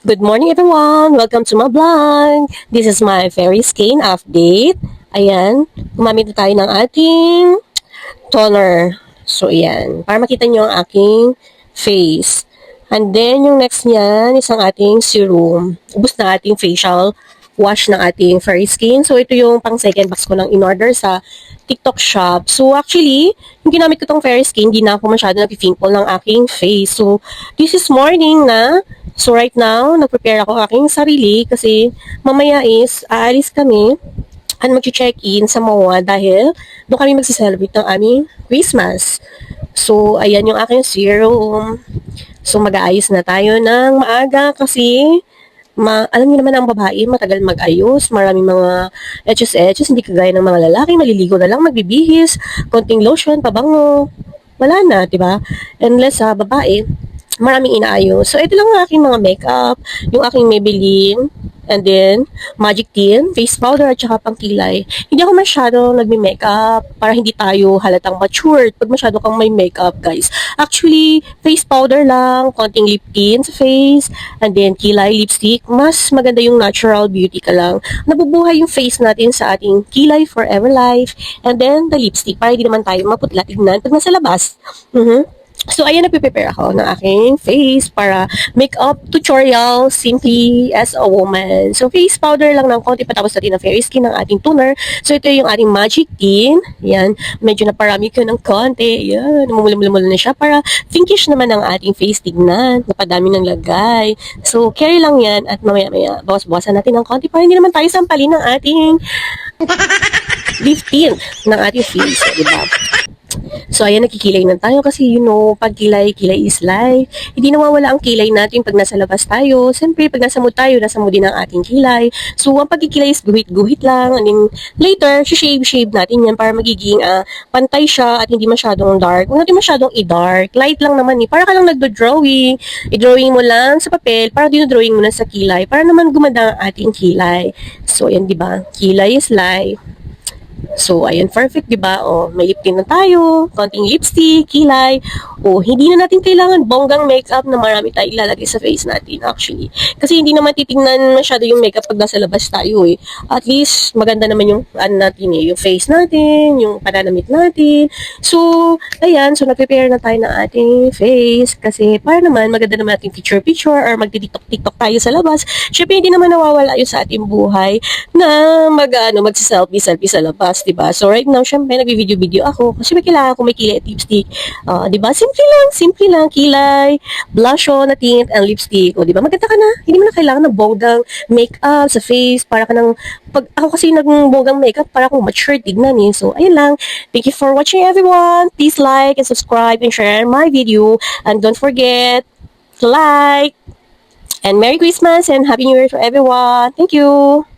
Good morning everyone! Welcome to my vlog! This is my Fairy Skin update. Ayan, gumamit na tayo ng ating toner. So, ayan. Para makita nyo ang aking face. And then, yung next niyan is ang ating serum. Ubus na ating facial wash ng ating Fairy Skin. So, ito yung pang second box ko nang in-order sa TikTok shop. So, actually, yung ginamit ko tong Fairy Skin, hindi na ako masyado nag-pimple ng aking face. So, this is morning na. So, right now, nag-prepare ako aking sarili kasi mamaya is aalis kami at mag-check-in sa MOA dahil doon kami mag-celebrate ng aming Christmas. So, ayan yung aking serum. So, mag-aayos na tayo ng maaga kasi alam niyo naman ang babae, matagal mag-ayos, maraming mga etches-etches, hindi kagaya ng mga lalaki, maliligo na lang, magbibihis, konting lotion, pabango, wala na, di ba? Unless sa babae, maraming inaayos. So, ito lang ang aking mga makeup, yung aking Maybelline, and then, Magic Tint, face powder, at saka pangkilay. Hindi ako masyado nagme-makeup para hindi tayo halatang matured pag masyado kang may makeup, guys. Actually, face powder lang, konting lip tint sa face, and then kilay, lipstick. Mas maganda yung natural beauty ka lang. Nabubuhay yung face natin sa ating kilay forever life, and then the lipstick para hindi naman tayo maputla tignan pag nasa labas. So, ayan, nagpe-prepare ako ng aking face para makeup tutorial simply as a woman. So, face powder lang ng konti patapos natin ng Fairy Skin ng ating toner. So, ito yung ating Magic Tint. Yan, medyo naparami ko ng konti. Yan, namumula-mula na siya para pinkish naman ang ating face tignan. Napadami ng lagay. So, carry lang yan at mamaya-maya bawas-bawasan natin ng konti para hindi naman tayo sampalin ng ating lip tint ng ating face. Diba? So, ayan, nakikilay na tayo kasi, pag kilay is life. Hindi nawawala ang kilay natin pag nasa labas tayo. Siyempre, pag nasa mood tayo, nasa mood din ang ating kilay. So, ang pagkikilay is guhit-guhit lang. And then, later, shave natin yan para magiging pantay siya at hindi masyadong dark. Huwag natin masyadong i-dark. Light lang naman eh. Para ka lang nagdo-drawing. I-drawing mo lang sa papel para dinodrawing mo na sa kilay. Para naman gumanda ang ating kilay. So, ayan, diba? Kilay is life. So, ayun, perfect, di ba? O, may lip tint na tayo, konting lipstick, kilay. O, hindi na natin kailangan bonggang makeup na marami tayo ilalagay sa face natin, actually. Kasi hindi naman titingnan masyado yung makeup pag nasa labas tayo, eh. At least, maganda naman yung, natin, eh, yung face natin, yung pananamit natin. So, ayan, so, nag-prepare na tayo ng ating face. Kasi, para naman, maganda naman ating picture-picture or magti-tiktok tayo sa labas. Syempre, hindi naman nawawala yun sa ating buhay na mag-selfie sa labas, diba? So, right now, syempre, nag-video ako kasi may kailangan ko may kilay at lipstick. Diba? Simple lang, kilay, blush on na tint, and lipstick. O, diba? Maganda ka na. Hindi mo na kailangan ng bonggang makeup sa face para ka ng, pag ako kasi nag-bonggang makeup, para akong mature tignan eh. So, ayun lang. Thank you for watching, everyone. Please like and subscribe and share my video. And don't forget to like. And Merry Christmas and Happy New Year to everyone. Thank you.